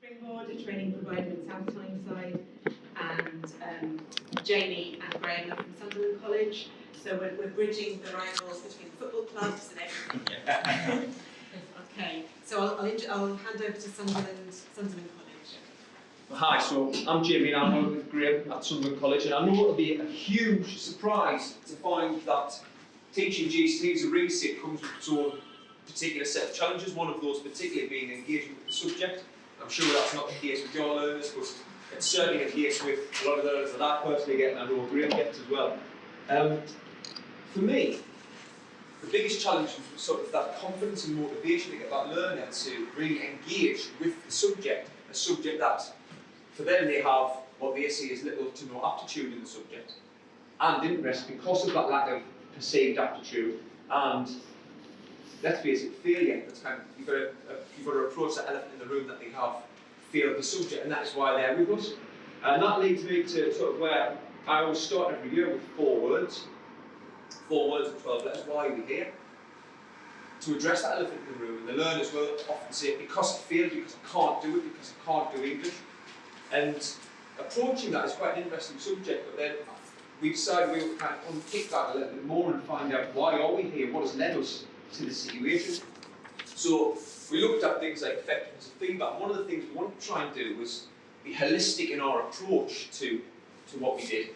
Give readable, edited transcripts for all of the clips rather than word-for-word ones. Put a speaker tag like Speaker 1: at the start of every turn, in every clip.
Speaker 1: Springboard, a training provider in South Tyneside, and Jamie and Graham are from Sunderland College. So we're bridging the rivals between football clubs and everything. Okay, so I'll hand over to Sunderland College.
Speaker 2: Hi, so I'm Jamie and I'm with Graham at Sunderland College, and I know it'll be a huge surprise to find that teaching GCSE as a reset comes with its own particular set of challenges, one of those particularly being engagement with the subject. I'm sure that's not the case with your learners, but it's certainly the case with a lot of the learners that I personally get, and I know Graham gets as well. For me, the biggest challenge was sort of that confidence and motivation to get that learner to really engage with the subject, a subject that for them they have what they see as little to no aptitude in the subject, and interest because of that lack of perceived aptitude, and let's face it, failure. That's kind of, you've got to approach that elephant in the room that they have failed the subject, and that's why they're with us. And that leads me to sort of where I always start every year with 4 words. 4 words and 12 letters. Why are we here? To address that elephant in the room. And the learners will often say, because I failed, because I can't do it, because I can't do English. And approaching that is quite an interesting subject, but then we decided we would kind of unpick that a little bit more and find out why are we here, what has led us to this situation. So we looked at things like effectiveness of feedback. One of the things we wanted to try and do was be holistic in our approach to what we did,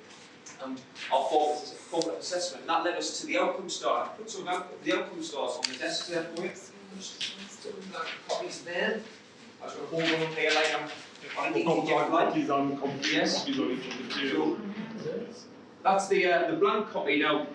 Speaker 2: and our formative assessment, and that led us to the outcome star. I put some of the outcome stars on the desk there for you. Just copies there. I was going to hold on here like I'm Yes. So, that's the blank copy. Now,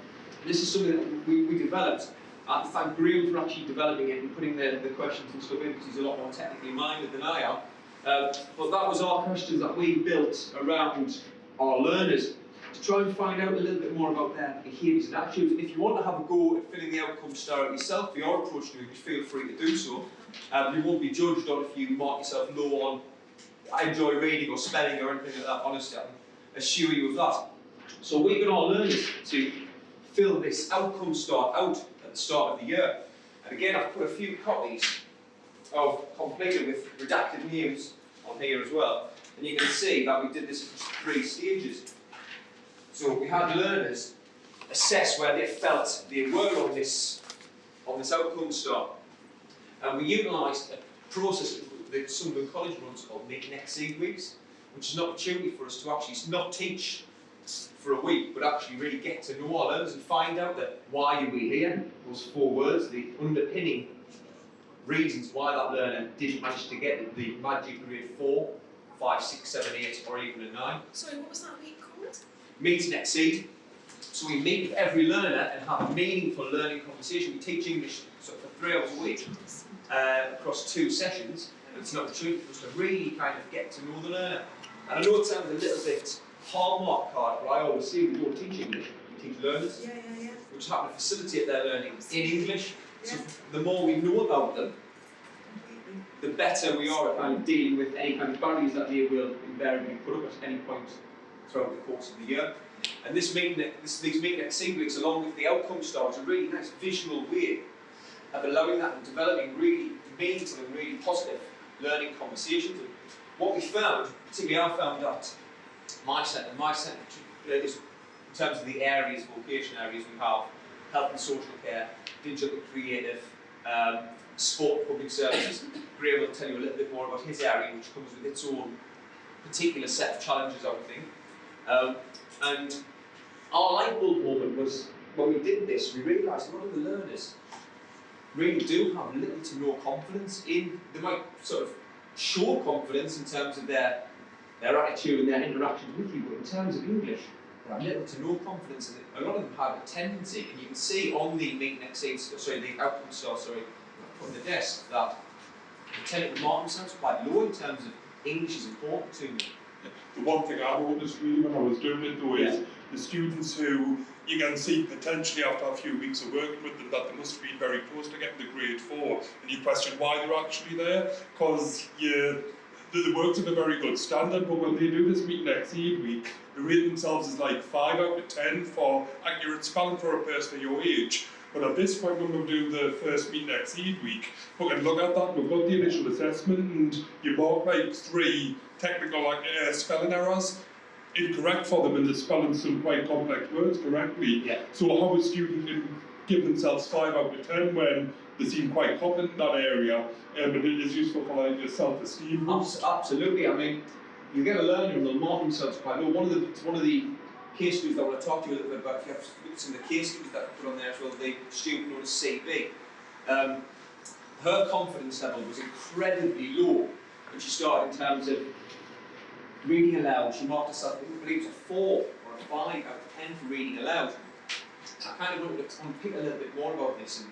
Speaker 2: this is something that we developed. I thank Graham for actually developing it and putting the questions and stuff in, because he's a lot more technically minded than I am. But that was our questions that we built around our learners to try and find out a little bit more about their behaviours and attitudes. If you want to have a go at filling the outcome star out yourself for your approach to it, feel free to do so. You won't be judged on if you mark yourself low on I enjoy reading or spelling or anything like that. Honestly, I can assure you of that. So we've got our learners to fill this outcome star out at the start of the year. And again, I've put a few copies of completed with redacted names on here as well. And you can see that we did this for 3 stages. So we had learners assess where they felt they were on this outcome star. And we utilised a process that Sunderland College runs called Meet and Exceed Weeks, which is an opportunity for us to actually not teach for a week, but actually really get to know our learners and find out that why are we here, those 4 words, the underpinning reasons why that learner didn't manage to get the magic grade 4, 5, 6, 7, 8, or even a 9.
Speaker 1: Sorry, what was that week called?
Speaker 2: Meet and Exceed. So we meet with every learner and have a meaningful learning conversation. We teach English sort of for 3 hours a week across 2 sessions. And it's an opportunity for us to really kind of get to know the learner. And I know it sounds a little bit hallmark card, but I always say we don't teach English, we teach learners.
Speaker 1: Yeah.
Speaker 2: We just happen to facilitate their learning in English. So the more we know about them, the better we are at kind of dealing with any kind of barriers that they will invariably put up at any point throughout the course of the year. And these Meet and Exceed weeks, along with the outcome stars, are a really nice visual way of allowing that and developing really meaningful and really positive learning conversations. And what we found, particularly I found at my centre is in terms of the areas, vocation areas, we have health and social care, digital and creative, sport, public services. Graham will tell you a little bit more about his area, which comes with its own particular set of challenges, I would think. And our light bulb moment was when we did this, we realised a lot of the learners really do have little to no confidence in, they might sort of show confidence in terms of their attitude and their interactions with you, but in terms of English, they have little to no confidence in it. A lot of them have a tendency, and you can see on the Meet and Exceed, the outcome star, I put on the desk, that the tendency to mark themselves quite low in terms of English is important to me.
Speaker 3: The one thing I noticed really when I was doing it though is the students who you can see potentially after a few weeks of working with them that they must have been very close to getting the grade 4, and you question why they're actually there, because the work's of a very good standard, but when they do this Meet and Exceed week, they rate themselves as like 5 out of 10 for accurate spelling for a person of your age. But at this point, when we're doing the first Meet and Exceed week, we can look at that. We've got the initial assessment, and you mark like 3 technical spelling errors incorrect for them, and they're spelling some quite complex words correctly.
Speaker 2: Yeah.
Speaker 3: So how a student can give themselves 5 out of 10 when they seem quite confident in that area, and it is useful for like your self-esteem boost.
Speaker 2: Absolutely. I mean, you get a learner and they'll mark themselves quite low. One of the case studies that I want to talk to you a little bit about, if you have looked at some of the case studies that I put on there as well, the student known as CB. Her confidence level was incredibly low when she started in terms of reading aloud. She marked herself, I believe it was a 4 or a 5 out of 10 for reading aloud. I kind of wanted to unpick a little bit more about this. And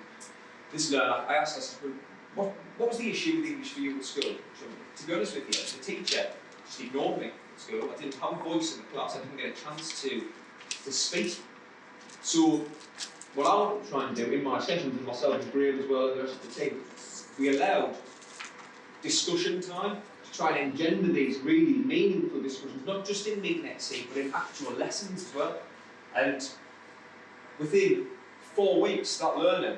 Speaker 2: this learner, I asked her, what was the issue with English for you at school? So, to be honest with you, as a teacher, just ignored me at school. I didn't have a voice in the class. I didn't get a chance to speak. So, what I want to try and do in my sessions with myself and Graham as well and the rest of the team, we allowed discussion time to try and engender these really meaningful discussions, not just in Meet and Exceed, but in actual lessons as well. And within 4 weeks, that learner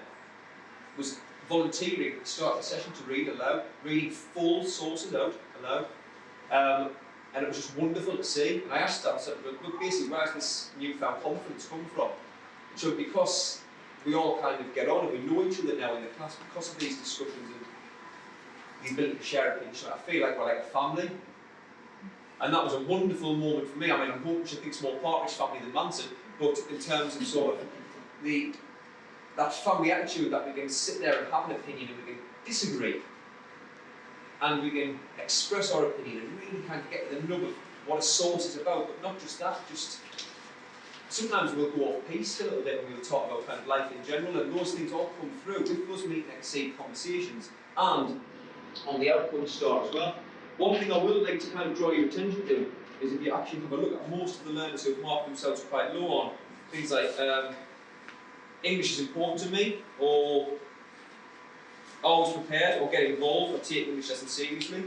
Speaker 2: was volunteering at the start of the session to read aloud, reading full sources out aloud. And it was just wonderful to see. And I asked her, I said, look, basically, where has this newfound confidence come from? So because we all kind of get on and we know each other now in the class because of these discussions and the ability to share opinions, so I feel like we're like a family. And that was a wonderful moment for me. I mean, I'm hoping she thinks more Partridge family than Manson, but in terms of sort of that family attitude that we can sit there and have an opinion and we can disagree and we can express our opinion and really kind of get to the nub of what a source is about, but not just that, just sometimes we'll go off piste a little bit when we'll talk about kind of life in general, and those things all come through with those Meet and Exceed conversations and on the outcome start as well. One thing I would like to kind of draw your attention to is if you actually have a look at most of the learners who have marked themselves quite low on things like English is important to me, or always prepared, or get involved, or take English lessons seriously.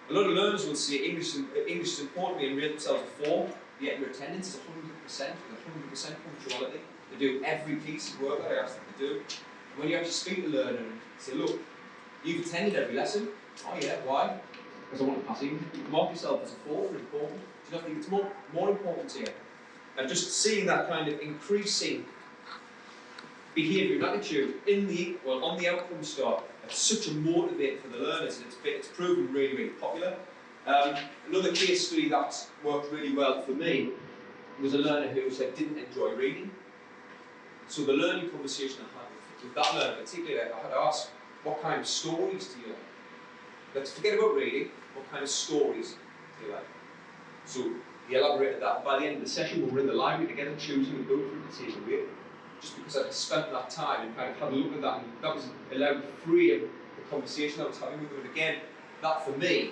Speaker 2: A lot of learners will say English is important to me and rate themselves a 4, yet their attendance is 100%, with 100% punctuality. They do every piece of work that I ask them to do. And when you actually speak to the learner and say, look, you've attended every lesson. Oh yeah, why? Because I want to pass English. You can mark yourself as a 4 for important. Do you not think it's more important to you? And just seeing that kind of increasing behaviour and attitude on the outcome start, it's such a motivator for the learners, and it's proven really, really popular. Another case study that worked really well for me was a learner who said didn't enjoy reading. So the learning conversation I had with that learner particularly, I had to ask, what kind of stories do you like? Let's forget about reading, what kind of stories do you like? So he elaborated that, and by the end of the session we were in the library together choosing a book for him to take away. Just because I'd spent that time and kind of had a look at that, and that was allowed to free the conversation I was having with them. And again, that for me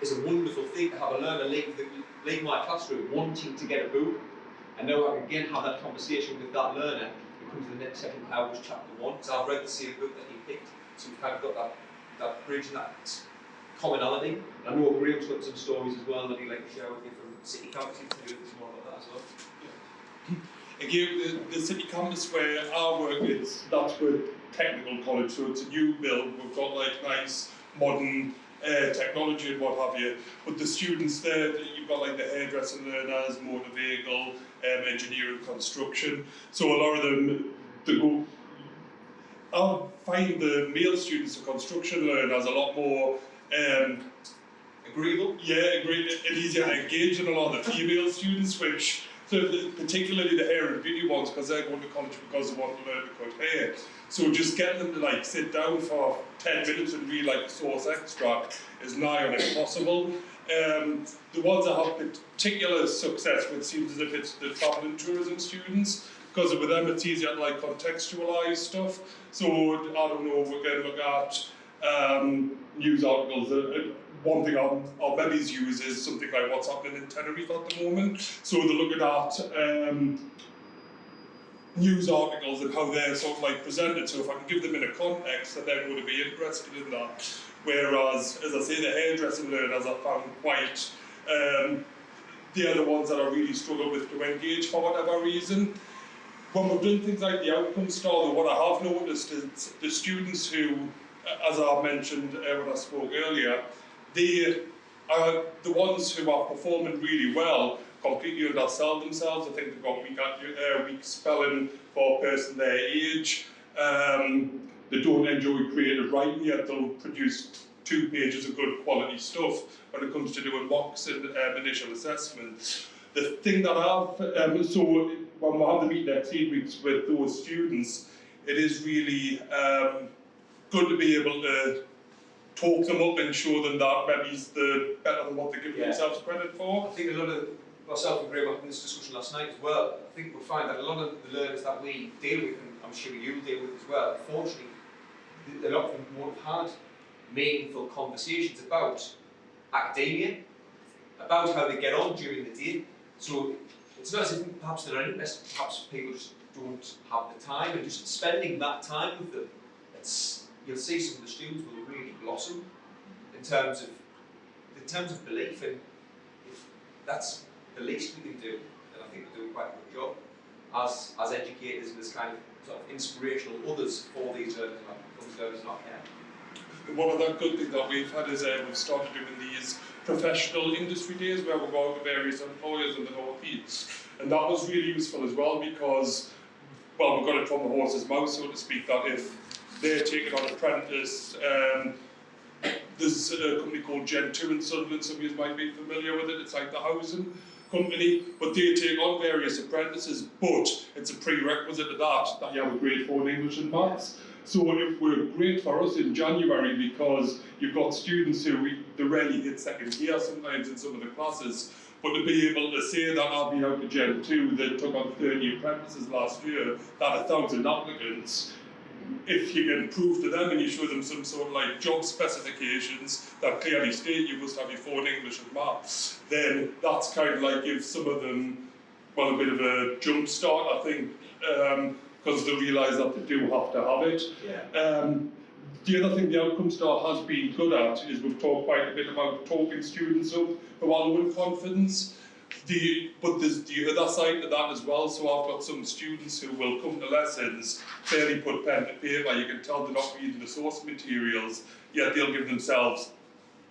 Speaker 2: is a wonderful thing to have a learner leave my classroom wanting to get a book, and now I can again have that conversation with that learner who comes to the next session, how was chapter 1, because I've read the same book that he picked, so we've kind of got that bridge and that commonality. And I know Graham's got some stories as well that he'd like to share with you from City Campus. He can tell you a bit more about that as well.
Speaker 3: Yeah. Again, the City Campus where I work is, that's with technical college, so it's a new build. We've got like nice modern technology and what have you, but the students there, you've got like the hairdressing learners, motor vehicle, engineering, construction. So a lot of them, I find the male students, the construction learners, a lot more
Speaker 2: agreeable.
Speaker 3: Yeah, and easier to engage than a lot of the female students, which, so particularly the hair and beauty ones, because they're going to college because they want to learn to cut hair. So just getting them to like sit down for 10 minutes and read like a source extract is nigh on impossible. The ones that have particular success with seems as if it's the travel and tourism students, because with them it's easier to like contextualise stuff. So I don't know, we can look at news articles. One thing our babies use is something like what's happening in Tenerife at the moment. So they're looking at news articles and how they're sort of like presented. So if I can give them in a context, then they're going to be interested in that. Whereas, as I say, the hairdressing learners I found quite, they're the ones that I really struggle with to engage for whatever reason. when we've done things like the outcome star, what I have noticed is the students who, as I mentioned when I spoke earlier, they are the ones who are performing really well, completely undersell themselves. I think they've got weak spelling for a person their age. They don't enjoy creative writing, yet they'll produce 2 pages of good quality stuff when it comes to doing mocks and initial assessments. The thing that I've, so when we have the meeting next 8 weeks with those students, it is really good to be able to talk them up and show them that maybe they're better than what they give themselves credit for.
Speaker 2: I think a lot of, myself and Graham were having this discussion last night as well, I think we'll find that a lot of the learners that we deal with, and I'm sure you deal with as well, unfortunately, a lot of them won't have had meaningful conversations about academia, about how they get on during the day. So it's not as if perhaps they're not interested, perhaps people just don't have the time, and just spending that time with them, you'll see some of the students will really blossom in terms of belief, and if that's the least we can do, then I think we're doing quite a good job as educators and as kind of sort of inspirational others for these learners not here.
Speaker 3: One of the good things that we've had is we've started doing these professional industry days where we're going to various employers in the North East, and that was really useful as well because, well, we got it from the horse's mouth, so to speak, that if they're taking on apprentice, there's a company called Gen 2 in Sunderland, some of you might be familiar with it, it's like the housing company, but they take on various apprentices, but it's a prerequisite to that you have a grade 4 in English and Maths. So it were great for us in January because you've got students who they rarely hit second year sometimes in some of the classes, but to be able to say that I've been out to Gen 2 that took on 30 apprentices last year, that 1,000 applicants, if you can prove to them and you show them some sort of like job specifications that clearly state you must have your 4 in English and Maths, then that's kind of like gives some of them, well, a bit of a jump start, I think, because they realise that they do have to have it.
Speaker 2: Yeah.
Speaker 3: The other thing the Outcome Star has been good at is we've talked quite a bit about talking students up who are low in confidence. But there's the other side to that as well, so I've got some students who will come to lessons, barely put pen to paper, you can tell they're not reading the source materials, yet they'll give themselves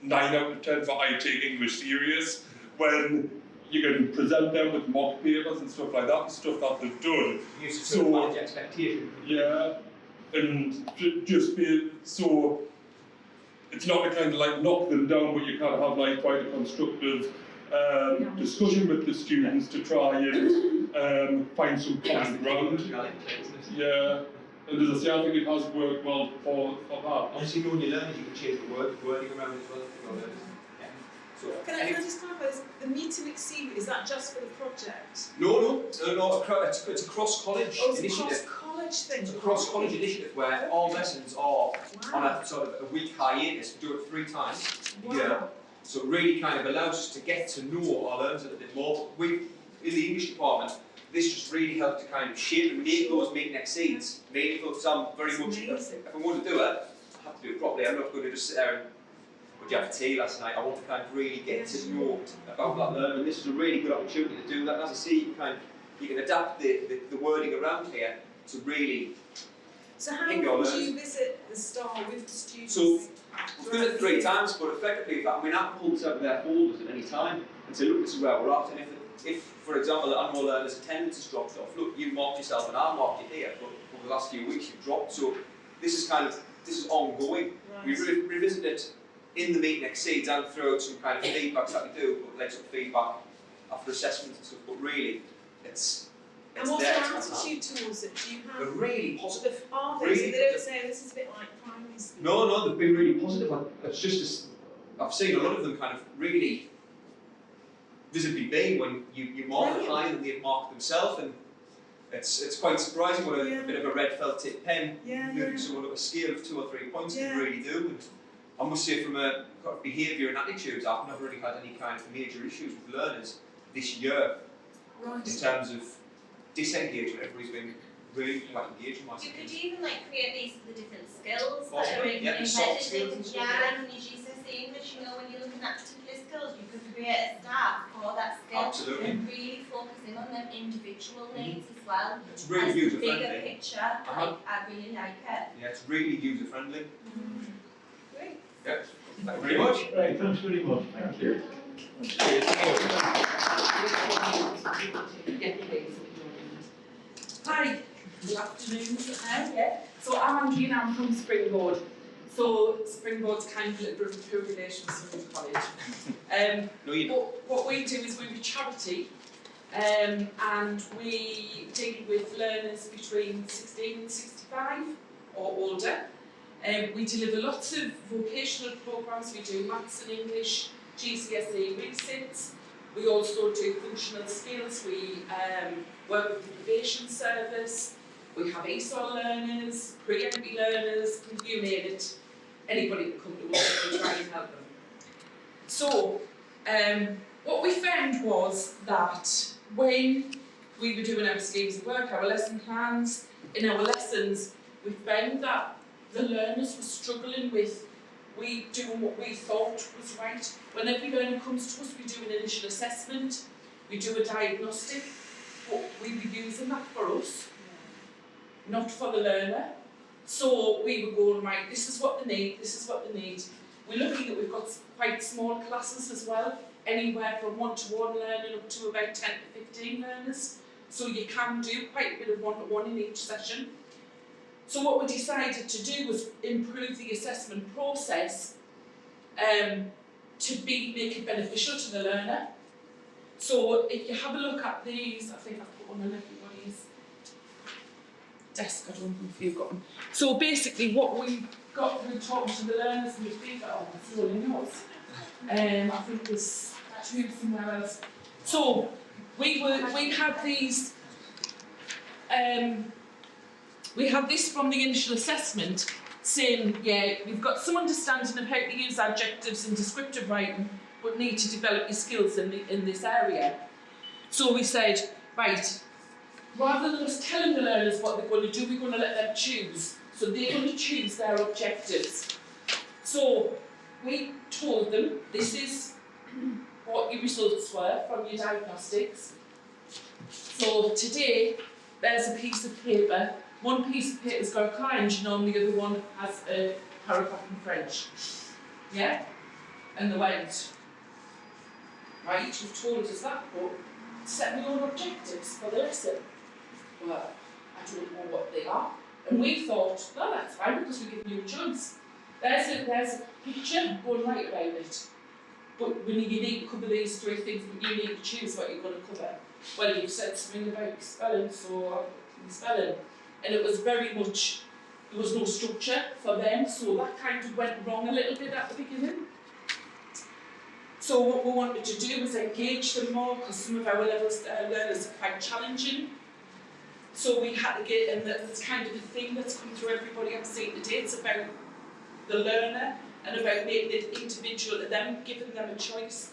Speaker 3: 9 out of 10 for I take English serious, when you can present them with mock papers and stuff like that, and stuff that they've done.
Speaker 2: So manage expectation.
Speaker 3: Yeah, and just be, so it's not to kind of like knock them down, but you kind of have like quite a constructive discussion with the students to try and find some common ground. Yeah, and as I say, I think it has worked well for that.
Speaker 2: Obviously, when you learn, you can change the wording around as well. Yeah. So,
Speaker 4: can I just clarify this? The Meet and Exceed, is that just for the project?
Speaker 2: No, it's a cross-college initiative.
Speaker 4: It's a cross-college thing.
Speaker 2: It's a cross-college initiative where all lessons are on a sort of a week hiatus. We do it 3 times a year. So it really kind of allows us to get to know our learners a little bit more. We, in the English department, this just really helped to kind of shape and make those Meet and Exceeds meaningful. So I'm very much, if I want to do it, I have to do it properly. I'm not going to just sit there and, would you have tea last night? I want to kind of really get to know about that learner, and this is a really good opportunity to do that. And as I see, you can adapt the wording around here to really.
Speaker 4: So how often do you visit the STAR with the students?
Speaker 2: So we've done it 3 times, but effectively, I mean, I can pull this out of their folders at any time and say, look, this is where we're at. And if for example, the animal learner's attendance has dropped off, look, you marked yourself and I marked you here, but over the last few weeks you've dropped. So this is ongoing. Right. We revisit it in the Meet and Exceeds and throw out some kind of feedbacks that we do, but like some feedback after assessments and stuff. But really, it's
Speaker 4: and what's your attitude towards it? Do you have?
Speaker 2: They're really positive.
Speaker 4: Are they?
Speaker 2: Really,
Speaker 4: so they don't say this is a bit like primary school.
Speaker 2: No, they've been really positive. It's just I've seen a lot of them kind of really visibly big when you mark it higher than they've marked themselves, and it's quite surprising what a bit of a red felt tip pen moving someone up a scale of 2 or 3 points can really do. And I must say, from a behaviour and attitudes, I've never really had any kind of major issues with learners this year in terms of disengagement. Everybody's been really quite engaging myself.
Speaker 5: You could even like create these for the different skills that
Speaker 2: Possibly,
Speaker 5: are
Speaker 2: yeah, the soft skills
Speaker 5: embedded
Speaker 2: and
Speaker 5: in,
Speaker 2: stuff,
Speaker 5: yeah, like in your GCSE English, you know, when you're looking at particular skills, you could create a staff for that skill.
Speaker 2: Absolutely.
Speaker 5: And really focusing on them individual needs as well.
Speaker 2: It's really
Speaker 5: As the
Speaker 2: user
Speaker 5: bigger
Speaker 2: friendly.
Speaker 5: picture, like, I really like it.
Speaker 2: Yeah, it's really user friendly.
Speaker 5: Great.
Speaker 2: Yep. Thank you very much.
Speaker 6: Right, thanks very much. Thank you.
Speaker 7: Hi, good afternoon. Yeah. So I'm Andrea, I'm from Springboard. So Springboard's kind of a little bit of a poor relation to Sunderland College.
Speaker 2: No, you don't.
Speaker 7: What we do is we're a charity, and we deal with learners between 16 and 65 or older. We deliver lots of vocational programmes. We do maths and English, GCSE resits. We also do functional skills. We work with the probation service. We have ESOL learners, pre-entry learners, you name it. Anybody that come to us, we try and help them. So, what we found was that when we were doing our schemes of work, our lesson plans, in our lessons, we found that the learners were struggling with doing what we thought was right. When every learner comes to us, we do an initial assessment, we do a diagnostic, but we were using that for us, not for the learner. So we were going, right, this is what they need, this is what they need. We're looking at, we've got quite small classes as well, anywhere from one-to-one learning up to about 10 to 15 learners. So you can do quite a bit of one-to-one in each session. So what we decided to do was improve the assessment process to make it beneficial to the learner. So if you have a look at these, I think I've put one on everybody's desk, I don't know if you've got them. So basically what we got through talking to the learners and the feedback, oh, it's all in yours. I think there's two somewhere else. So we had these, we had this from the initial assessment saying, yeah, we've got some understanding of how to use adjectives and descriptive writing, but need to develop your skills in this area. So we said, right, rather than us telling the learners what they're going to do, we're going to let them choose. So they're going to choose their objectives. So we told them, this is what your results were from your diagnostics. So today, there's a piece of paper. One piece of paper's got a client, and the other one has a paragraph in French. Yeah? And they went, right, you've told us that, but set me your objectives for the lesson. Well, I don't know what they are. And we thought, no, that's fine, because we give you a choice. There's a picture, go and write about it. But when you need to cover these three things, but you need to choose what you're going to cover. Well, you've said something about spelling, so spelling. And it was very much, there was no structure for them, so that kind of went wrong a little bit at the beginning. So what we wanted to do was engage them more, because some of our learners are quite challenging. So we had to get, and that's kind of a thing that's come through everybody I've seen today, it's about the learner and about making it individual to them, giving them a choice,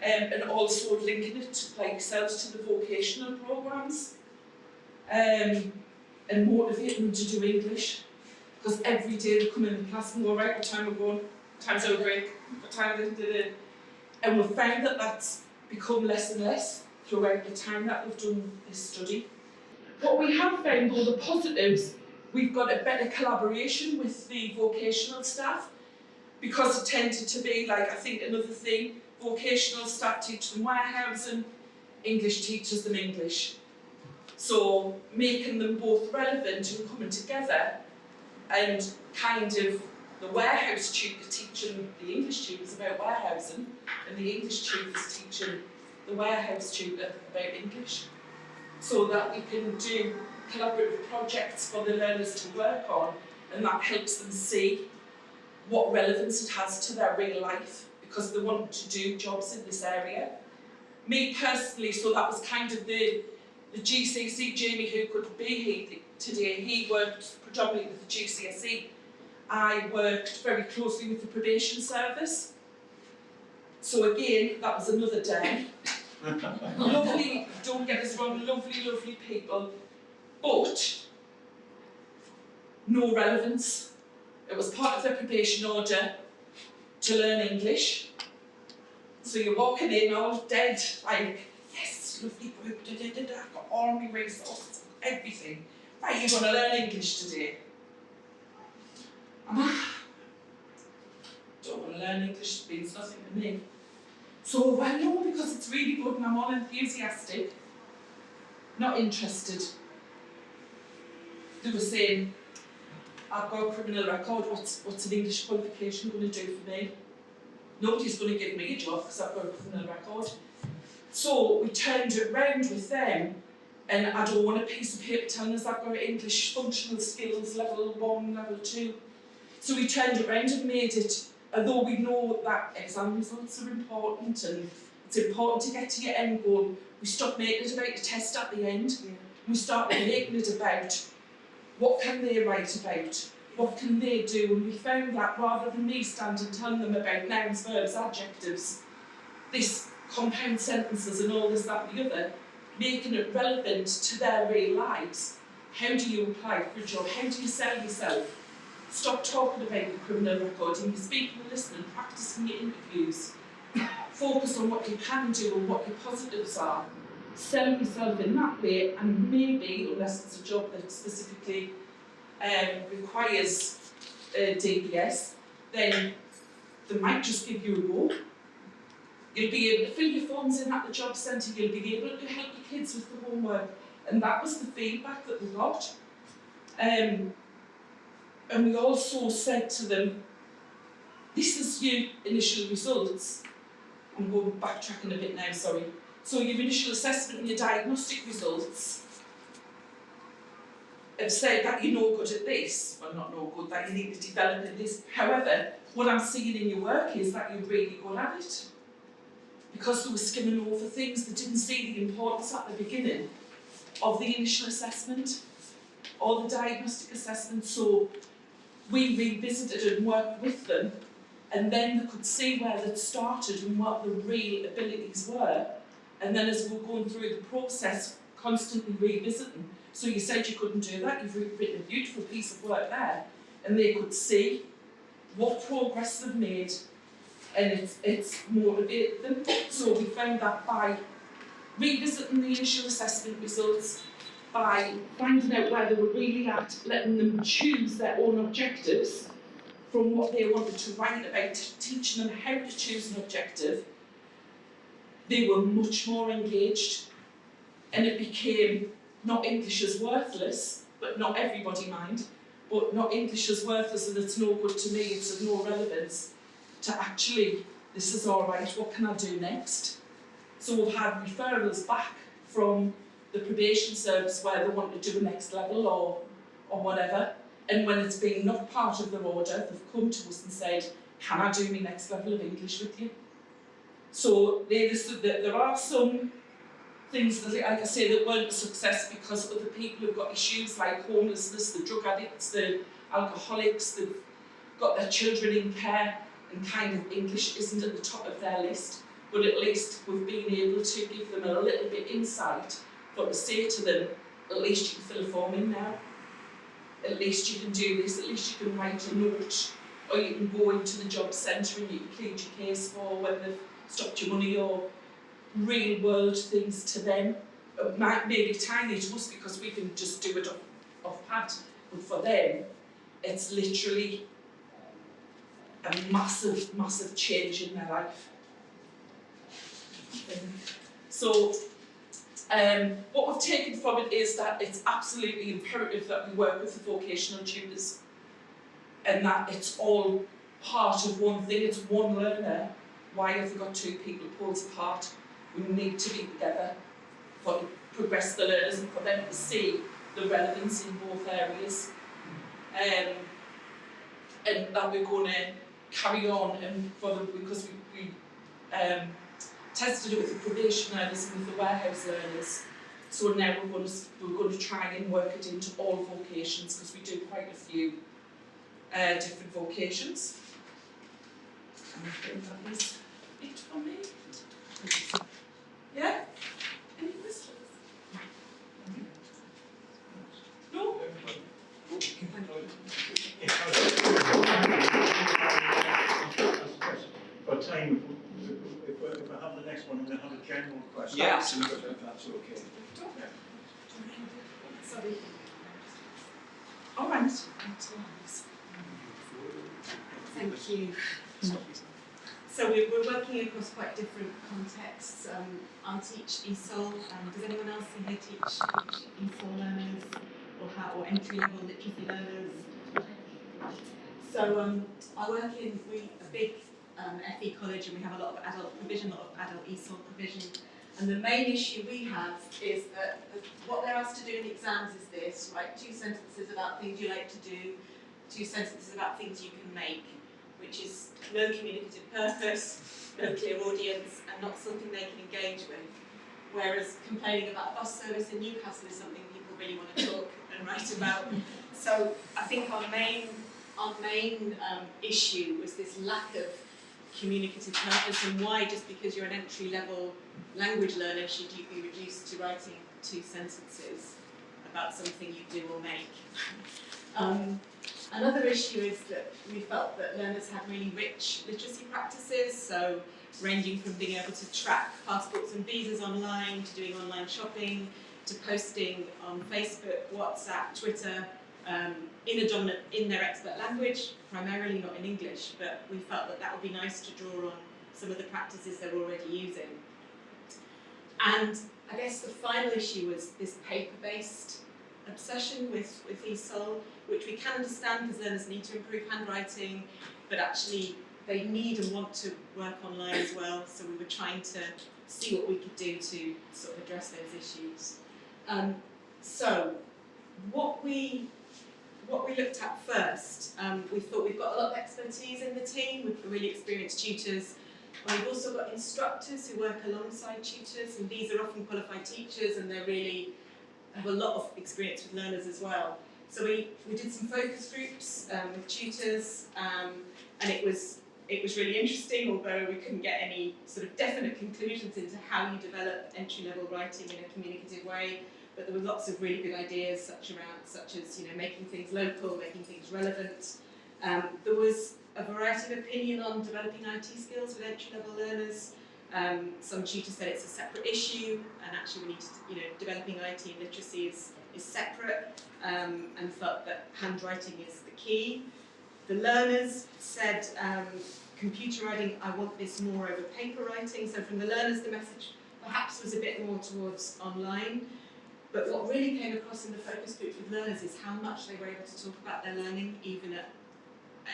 Speaker 7: and also linking it, like yourselves, to the vocational programmes, and motivating them to do English. Because every day they come in the class and go, right, what time we're going, what time's our break, what time they did it. And we've found that that's become less and less throughout the time that we've done this study. What we have found, though, the positives, we've got a better collaboration with the vocational staff, because it tended to be, like, I think another thing, vocational staff teach them warehousing, English teaches them English. So making them both relevant and coming together, and kind of the warehouse tutor teaching the English tutors about warehousing, and the English tutors teaching the warehouse tutor about English. So that we can do collaborative projects for the learners to work on, and that helps them see what relevance it has to their real life, because they want to do jobs in this area. Me personally, so that was kind of the GCSE, Jamie, who couldn't be here today, he worked predominantly with the GCSE. I worked very closely with the probation service. So again, that was another day. Lovely, don't get us wrong, lovely, lovely people. But no relevance. It was part of their probation order to learn English. So you're walking in all dead, like, yes, lovely group, I've got all my resources, everything. Right, you're going to learn English today. Don't want to learn English, it means nothing to me. So, well, no, because it's really good and I'm all enthusiastic. Not interested. They were saying, I've got a criminal record, what's an English qualification going to do for me? Nobody's going to give me a job because I've got a criminal record. So we turned it round with them, and I don't want a piece of paper telling us I've got English functional skills level 1, level 2. So we turned it round and made it, although we know that exam results are important and it's important to get to your end goal, we stopped making it about a test at the end.
Speaker 4: Yeah.
Speaker 7: We started making it about what can they write about, what can they do, and we found that rather than me standing telling them about nouns, verbs, adjectives, this compound sentences and all this, that and the other, making it relevant to their real lives. How do you apply for a job? How do you sell yourself? Stop talking about your criminal record and you're speaking and listening, practicing your interviews. Focus on what you can do and what your positives are. Sell yourself in that way, and maybe, unless it's a job that specifically requires DBS, then they might just give you a go. You'll be able to fill your forms in at the job centre, you'll be able to help your kids with the homework, and that was the feedback that we got. And we also said to them, this is your initial results. I'm going backtracking a bit now, sorry. So your initial assessment and your diagnostic results have said that you're no good at this. Well, not no good, that you need to develop in this. However, what I'm seeing in your work is that you're really good at it. Because they were skimming over things, they didn't see the importance at the beginning of the initial assessment or the diagnostic assessment. So we revisited and worked with them, and then they could see where they'd started and what the real abilities were. And then as we were going through the process, constantly revisiting. So you said you couldn't do that, you've written a beautiful piece of work there, and they could see what progress they've made, and it's motivated them. So we found that by revisiting the initial assessment results, by finding out where they were really at, letting them choose their own objectives from what they wanted to write about, teaching them how to choose an objective, they were much more engaged, and it became not English is worthless, but not everybody mind, but not English is worthless and it's no good to me, it's of no relevance, to actually, this is all right, what can I do next? So we've had referrals back from the probation service where they want to do a next level or whatever, and when it's been not part of their order, they've come to us and said, can I do my next level of English with you? So there are some things that, like I say, that weren't a success because other people who've got issues like homelessness, the drug addicts, the alcoholics, they've got their children in care, and kind of English isn't at the top of their list. But at least we've been able to give them a little bit insight, but to say to them, at least you can fill a form in now. At least you can do this, at least you can write a note, or you can go into the job centre and you can plead your case for when they've stopped your money, or real world things to them. It might be tiny to us because we can just do it off pat, but for them, it's literally a massive, massive change in their life. So, what we've taken from it is that it's absolutely imperative that we work with the vocational tutors, and that it's all part of one thing, it's one learner. Why have we got two people poles apart? We need to be together for to progress the learners and for them to see the relevance in both areas. And that we're going to carry on, and because we tested it with the probation learners and with the warehouse learners. So now we're going to try and work it into all vocations, because we do quite a few different vocations. And I think that is it for me. Yeah? Any questions? No? Thank you.
Speaker 2: Yeah, absolutely, if that's okay.
Speaker 4: Sorry. All right.
Speaker 1: Thank you. So we're working across quite different contexts. I teach ESOL. Does anyone else in here teach ESOL learners or entry-level literacy learners? So I work in a big FE college, and we have a lot of adult provision, a lot of adult ESOL provision. And the main issue we have is that what they're asked to do in the exams is this: write 2 sentences about things you like to do, 2 sentences about things you can make, which is no communicative purpose, no clear audience, and not something they can engage with. Whereas complaining about a bus service in Newcastle is something people really want to talk and write about. So I think our main issue was this lack of communicative purpose, and why, just because you're an entry-level language learner, should you be reduced to writing 2 sentences about something you do or make. Another issue is that we felt that learners had really rich literacy practices, so ranging from being able to track passports and visas online, to doing online shopping, to posting on Facebook, WhatsApp, Twitter, in their expert language, primarily not in English, but we felt that would be nice to draw on some of the practices they're already using. And I guess the final issue was this paper-based obsession with ESOL, which we can understand because learners need to improve handwriting, but actually they need and want to work online as well, so we were trying to see what we could do to sort of address those issues. So what we looked at first, we thought we've got a lot of expertise in the team, we've got really experienced tutors, and we've also got instructors who work alongside tutors, and these are often qualified teachers, and they really have a lot of experience with learners as well. So we did some focus groups with tutors, and it was really interesting, although we couldn't get any sort of definite conclusions into how you develop entry-level writing in a communicative way. But there were lots of really good ideas, such as making things local, making things relevant. There was a variety of opinion on developing IT skills with entry-level learners. Some tutors said it's a separate issue, and actually we need to, developing IT and literacy is separate, and felt that handwriting is the key. The learners said computer writing, I want this more over paper writing. So from the learners, the message perhaps was a bit more towards online. But what really came across in the focus groups with learners is how much they were able to talk about their learning, even at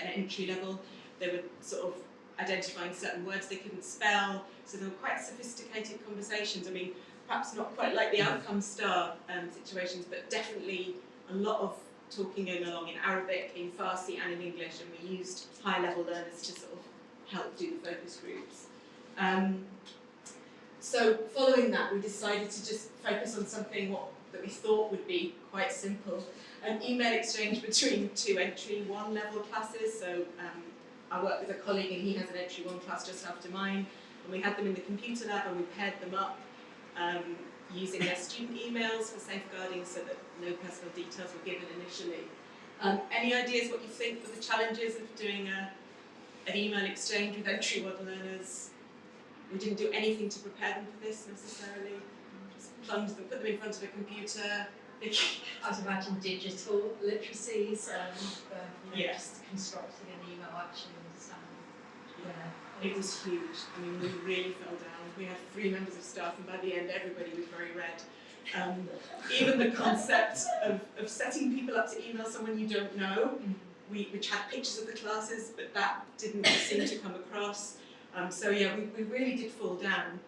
Speaker 1: an entry level. They were sort of identifying certain words they couldn't spell, so they were quite sophisticated conversations. I mean, perhaps not quite like the outcome star situations, but definitely a lot of talking going along in Arabic, in Farsi and in English, and we used high-level learners to sort of help do the focus groups. So following that, we decided to just focus on something that we thought would be quite simple, an email exchange between 2 entry 1 level classes. So I work with a colleague and he has an entry 1 class just after mine, and we had them in the computer lab and we paired them up using their student emails for safeguarding so that no personal details were given initially. Any ideas what you think were the challenges of doing an email exchange with entry 1 learners? We didn't do anything to prepare them for this necessarily. Just plunged them, put them in front of a computer.
Speaker 8: I'd imagine digital literacies and
Speaker 1: Yes.
Speaker 8: just constructing an email actually understand. Yeah.
Speaker 1: It was huge. I mean, we really fell down. We had 3 members of staff, and by the end, everybody was very red. Even the concept of setting people up to email someone you don't know, which had pictures of the classes, but that didn't seem to come across. So yeah, we really did fall down.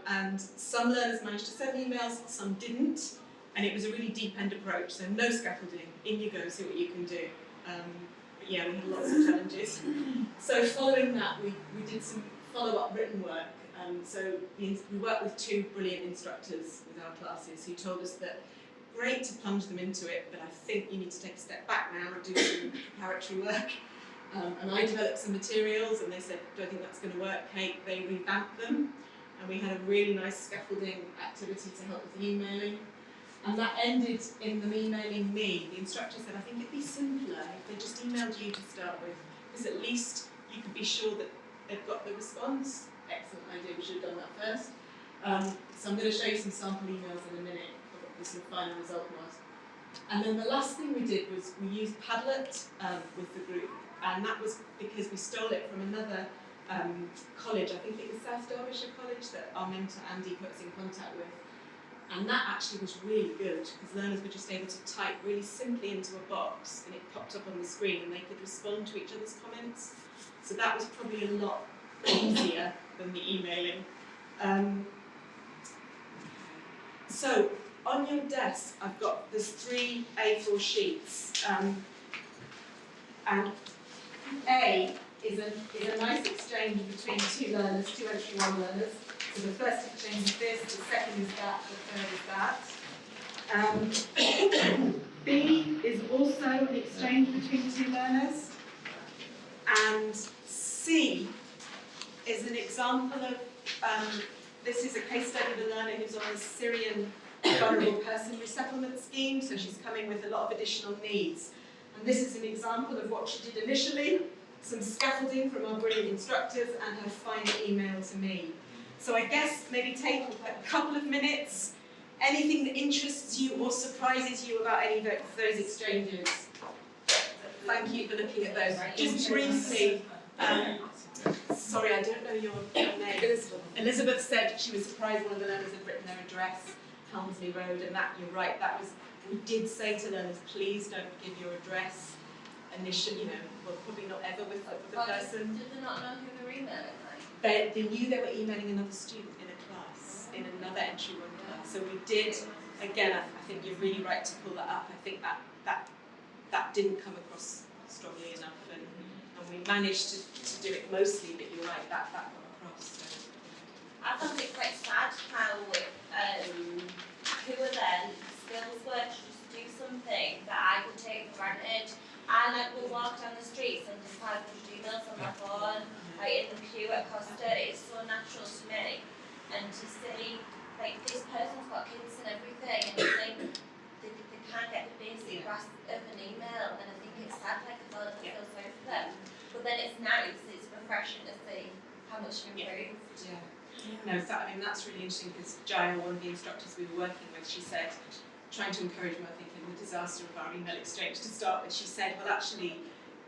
Speaker 1: And some learners managed to send emails, some didn't. And it was a really deep-end approach, so no scaffolding. In you go, see what you can do. But yeah, we had lots of challenges. So following that, we did some follow-up written work. So we worked with 2 brilliant instructors with our classes who told us that great to plunge them into it, but I think you need to take a step back now and do some preparatory work. And I developed some materials, and they said, do I think that's going to work, Kate? They revamped them, and we had a really nice scaffolding activity to help with the emailing. And that ended in them emailing me. The instructor said, I think it'd be simpler if they just emailed you to start with, because at least you could be sure that they've got the response. Excellent idea, we should have done that first.
Speaker 4: So I'm going to show you some sample emails in a minute of what the sort of final result was. And then the last thing we did was we used Padlet with the group, and that was because we stole it from another college, I think it was South Derbyshire College, that our mentor Andy put us in contact with. And that actually was really good, because learners were just able to type really simply into a box, and it popped up on the screen, and they could respond to each other's comments. So that was probably a lot easier than the emailing. So on your desk, there's 3 A4 sheets, and A is a nice exchange between 2 learners, 2 entry 1 learners. So the first exchange is this, the second is that, the third is that. B is also an exchange between 2 learners. And C is an example of, this is a case study of a learner who's on the Syrian vulnerable person resettlement scheme, so she's coming with a lot of additional needs. And this is an example of what she did initially, some scaffolding from our brilliant instructors, and her final email to me. So I guess maybe take a couple of minutes, anything that interests you or surprises you about any of those exchanges. Thank you for looking at those. Just briefly, sorry, I don't know your name. Elizabeth said she was surprised one of the learners had written their address, Helmsley Road, and that, you're right, that was, we did say to learners, please don't give your address initially, well, probably not ever with the person.
Speaker 5: Did they not know who they were emailing?
Speaker 4: They knew they were emailing another student in a class, in another entry 1 class. So we did, again, I think you're really right to pull that up. I think that didn't come across strongly enough, and we managed to do it mostly, but you're right, that got across. So.
Speaker 5: I found it quite sad how who were then skills were to just do something that I could take for granted. I will walk down the streets and just 500 emails on my phone, in the queue at Costa. It's so natural to me, and to see this person's got kids and everything, and they can't get the basic grasp of an email, and I think it's sad. I feel sorry for them, but then it's nice, it's refreshing to see how much you've improved.
Speaker 4: Yeah. No, that's really interesting, because Jael, one of the instructors we were working with, she said, trying to encourage them, I think, in the disaster of our email exchange to start with, she said, well, actually,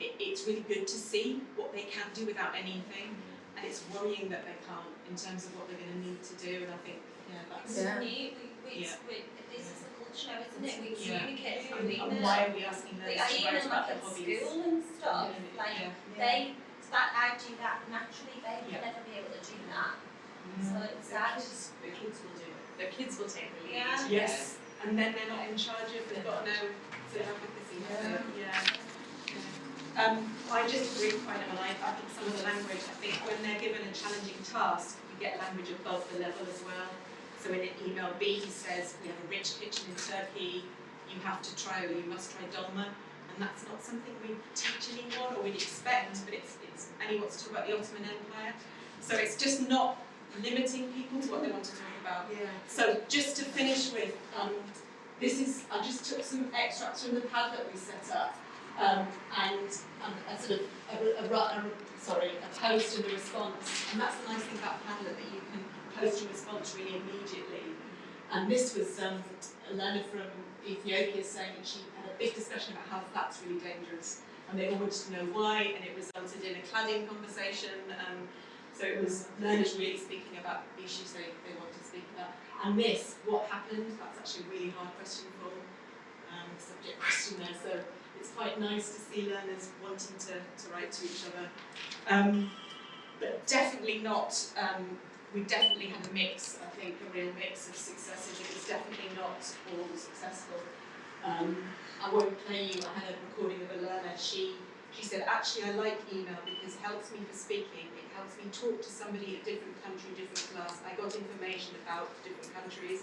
Speaker 4: it's really good to see what they can do without anything, and it's worrying that they can't in terms of what they're going to need to do, and I think, that's...
Speaker 5: Yeah. This is the culture now, isn't it? We communicate through email.
Speaker 4: And why are we asking them to write about their hobbies?
Speaker 5: School and stuff, I do that naturally, they will never be able to do that. So it's sad.
Speaker 4: The kids will do it. The kids will take the lead.
Speaker 5: Yeah.
Speaker 4: Yes. And then they're not in charge of, they've got no advocacy. I just agree with Quinam, and I think some of the language, I think when they're given a challenging task, you get language above the level as well. So in an email B, he says, we have a rich kitchen in Turkey, you must try dolma, and that's not something we teach anyone or we'd expect, but and he wants to talk about the Ottoman Empire. So it's just not limiting people to what they want to talk about. Yeah. So just to finish with, I just took some extracts from the Padlet we set up, and a sort of a post and a response. And that's the nice thing about Padlet, that you can post a response really immediately. And this was a learner from Ethiopia saying that she had a big discussion about how flat's really dangerous, and they all wanted to know why, and it resulted in a cladding conversation. So it was learners really speaking about the issues they wanted to speak about. And what happened? That's actually a really hard question for subject question there. So it's quite nice to see learners wanting to write to each other. But definitely not, we definitely had a mix, I think, a real mix of successes. It was definitely not all successful. I won't play you, I had a recording of a learner. She said, actually, I like email because it helps me for speaking. It helps me talk to somebody at a different country, different class. I got information about different countries.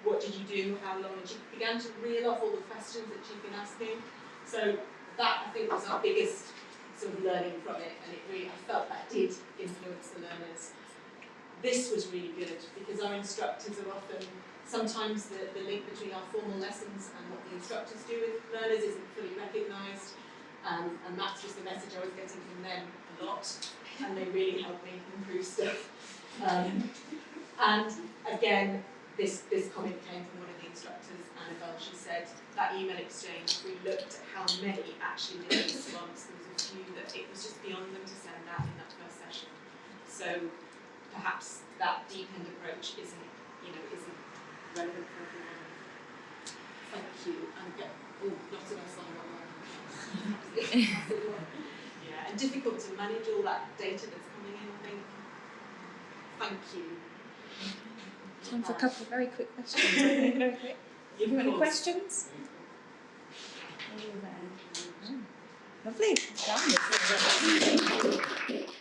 Speaker 4: What did you do? How long? And she began to reel off all the questions that she'd been asking. So that, I think, was our biggest sort of learning from it. And I felt that did influence the learners. This was really good because our instructors are often, sometimes the link between our formal lessons and what the instructors do with learners isn't fully recognised. And that's just the message I was getting from them a lot, and they really helped me improve stuff.
Speaker 1: And again, this comment came from one of the instructors, Annabelle. She said that email exchange, we looked at how many actually did response. There was a few that it was just beyond them to send out in that first session. So perhaps that deep end approach isn't relevant for everyone. Thank you. And lots of us on one. Yeah, and difficult to manage all that data that's coming in, I think. Thank you.
Speaker 9: Time for a couple of very quick questions. I think. Very quick. Have you got any questions? Oh, there. Oh, lovely. Done.